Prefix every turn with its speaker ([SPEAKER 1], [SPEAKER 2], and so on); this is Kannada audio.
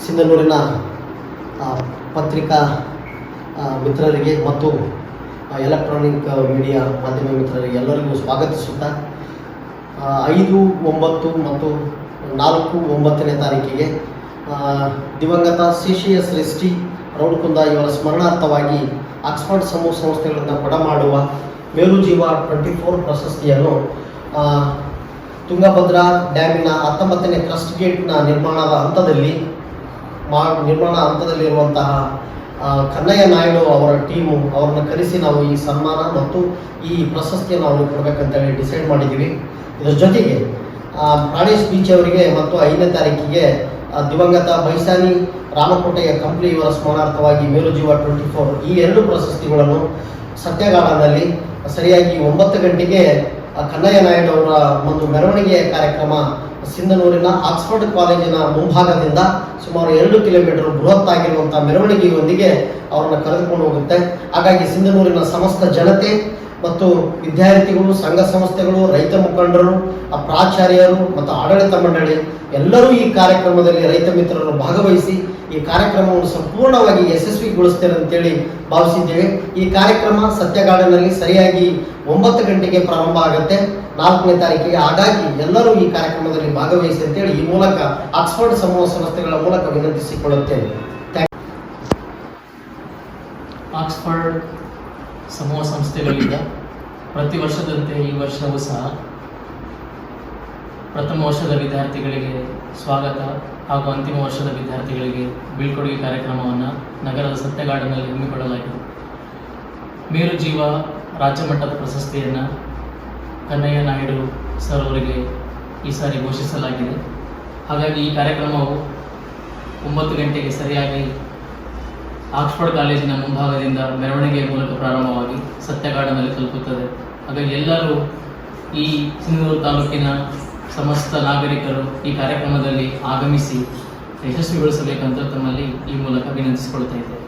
[SPEAKER 1] ಸಿಂಧನೂರಿನ ಪತ್ರಿಕಾ ಮಿತ್ರರಿಗೆ ಮತ್ತು ಎಲೆಕ್ಟ್ರಾನಿಕ್ ಮೀಡಿಯಾ ಮಾಧ್ಯಮ ಮಿತ್ರರಿಗೆ ಎಲ್ಲರಿಗೂ ಸ್ವಾಗತಿಸುತ್ತಾ 5, 9 ಮತ್ತು 4, 9ನೇ ತಾರೀಕಿಗೆ ದಿವಂಗತ CCS ರೆಸ್ಟಿ ರೌಡ್ಕುಂದ ಇವರ ಸ್ಮರಣಾರ್ಥವಾಗಿ ಆಕ್ಸ್ಫರ್ಡ್ ಸಮೂಹ ಸಂಸ್ಥೆಗಳಿಂದ ಕೊಡಮಾಡುವ ಮೇಲುಜೀವ 24 ಪ್ರಶಸ್ತಿಯನ್ನು ತುಂಗಭದ್ರಾ ಡ್ಯಾಮಿನ 19ನೇ ಕ್ರಸ್ಟ್ ಗೇಟ್ನ ನಿರ್ಮಾಣ ಹಂತದಲ್ಲಿರುವಂತಹ ಕನ್ನಯ್ಯ ನಾಯ್ಡು ಅವರ ಟೀಮು ಅವ್ರನ್ನ ಕರೆಸಿ ನಾವು ಈ ಸನ್ಮಾನ ಮತ್ತು ಈ ಪ್ರಶಸ್ತಿಯನ್ನು ಅವ್ರಿಗೆ ಕೊಡಬೇಕಂತೇಳಿ ಡಿಸೈಡ್ ಮಾಡಿದ್ದೀವಿ. ಇದರ ಜೊತೆಗೆ ಪ್ರಾಣೇಶ್ ಬೀಚ್ ಅವರಿಗೆ ಮತ್ತು 5ನೇ ತಾರೀಕಿಗೆ ದಿವಂಗತ ಬೈಸಾನಿ ರಾಮಕೋಟೆಯ ಕಂಪ್ಲಿ ಇವರ ಸ್ಮರಣಾರ್ಥವಾಗಿ ಮೇಲುಜೀವ 24 ಈ 2 ಪ್ರಶಸ್ತಿಗಳನ್ನು ಸತ್ಯಗಾರ್ಡನ್ನಲ್ಲಿ ಸರಿಯಾಗಿ 9 ಗಂಟೆಗೆ ಕನ್ನಯ್ಯ ನಾಯ್ಡು ಅವರ ಒಂದು ಮೆರವಣಿಗೆಯ ಕಾರ್ಯಕ್ರಮ ಸಿಂಧನೂರಿನ ಆಕ್ಸ್ಫರ್ಡ್ ಕಾಲೇಜಿನ ಮುಂಭಾಗದಿಂದ ಸುಮಾರು 2 ಕಿಲೋಮೀಟರ್ ಬೃಹತ್ತಾಗಿರುವಂಥ ಮೆರವಣಿಗೆಯೊಂದಿಗೆ ಅವರನ್ನು ಕರೆದುಕೊಂಡು ಹೋಗುತ್ತೆ. ಹಾಗಾಗಿ ಸಿಂಧನೂರಿನ ಸಮಸ್ತ ಜನತೆ ಮತ್ತು ವಿದ್ಯಾರ್ಥಿಗಳು, ಸಂಘ ಸಂಸ್ಥೆಗಳು, ರೈತ ಮುಖಂಡರು, ಪ್ರಾಚಾರ್ಯರು ಮತ್ತು ಆಡಳಿತ ಮಂಡಳಿ ಎಲ್ಲರೂ ಈ ಕಾರ್ಯಕ್ರಮದಲ್ಲಿ ರೈತ ಮಿತ್ರರು ಭಾಗವಹಿಸಿ ಈ ಕಾರ್ಯಕ್ರಮವನ್ನು ಸಂಪೂರ್ಣವಾಗಿ ಯಶಸ್ವಿಗೊಳಿಸ್ತೇವೆ ಅಂತೇಳಿ ಭಾವಿಸಿದ್ದೇವೆ. ಈ ಕಾರ್ಯಕ್ರಮ ಸತ್ಯಗಾರ್ಡನ್ನಲ್ಲಿ ಸರಿಯಾಗಿ 9 ಗಂಟೆಗೆ ಪ್ರಾರಂಭ ಆಗುತ್ತೆ 4ನೇ ತಾರೀಕಿಗೆ. ಹಾಗಾಗಿ ಎಲ್ಲರೂ ಈ ಕಾರ್ಯಕ್ರಮದಲ್ಲಿ ಭಾಗವಹಿಸಿ ಅಂತೇಳಿ ಈ ಮೂಲಕ ಆಕ್ಸ್ಫರ್ಡ್ ಸಮೂಹ ಸಂಸ್ಥೆಗಳ ಮೂಲಕ ವಿನಂತಿಸಿಕೊಳ್ಳುತ್ತೇವೆ.
[SPEAKER 2] ಆಕ್ಸ್ಫರ್ಡ್ ಸಮೂಹ ಸಂಸ್ಥೆಗಳಿಂದ ಪ್ರತಿ ವರ್ಷದಂತೆ ಈ ವರ್ಷವೂ ಸಹ ಪ್ರಥಮ ವರ್ಷದ ವಿದ್ಯಾರ್ಥಿಗಳಿಗೆ ಸ್ವಾಗತ ಹಾಗೂ ಅಂತಿಮ ವರ್ಷದ ವಿದ್ಯಾರ್ಥಿಗಳಿಗೆ ಬೀಳ್ಕೊಡುಗೆ ಕಾರ್ಯಕ್ರಮವನ್ನು ನಗರದ ಸತ್ಯಗಾರ್ಡನ್ನಲ್ಲಿ ಹಮ್ಮಿಕೊಳ್ಳಲಾಗಿದೆ. ಮೇಲುಜೀವ ರಾಜ್ಯ ಮಟ್ಟದ ಪ್ರಶಸ್ತಿಯನ್ನು ಕನ್ನಯ್ಯ ನಾಯ್ಡು ಸರ್ ಅವರಿಗೆ ಈ ಸಾರಿ ಘೋಷಿಸಲಾಗಿದೆ. ಹಾಗಾಗಿ ಈ ಕಾರ್ಯಕ್ರಮವು 9 ಗಂಟೆಗೆ ಸರಿಯಾಗಿ ಆಕ್ಸ್ಫರ್ಡ್ ಕಾಲೇಜಿನ ಮುಂಭಾಗದಿಂದ ಮೆರವಣಿಗೆಯ ಮೂಲಕ ಪ್ರಾರಂಭವಾಗಿ ಸತ್ಯಗಾರ್ಡನ್ನಲ್ಲಿ ತಲುಪುತ್ತದೆ. ಹಾಗಾಗಿ ಎಲ್ಲರೂ ಈ ಸಿಂಧನೂರು ತಾಲೂಕಿನ ಸಮಸ್ತ ನಾಗರಿಕರು ಈ ಕಾರ್ಯಕ್ರಮದಲ್ಲಿ ಆಗಮಿಸಿ ಯಶಸ್ವಿಗೊಳಿಸಬೇಕಂತ ತಮ್ಮಲ್ಲಿ ಈ ಮೂಲಕ ವಿನಂತಿಸಿಕೊಳ್ತಾ ಇದ್ದೇವೆ.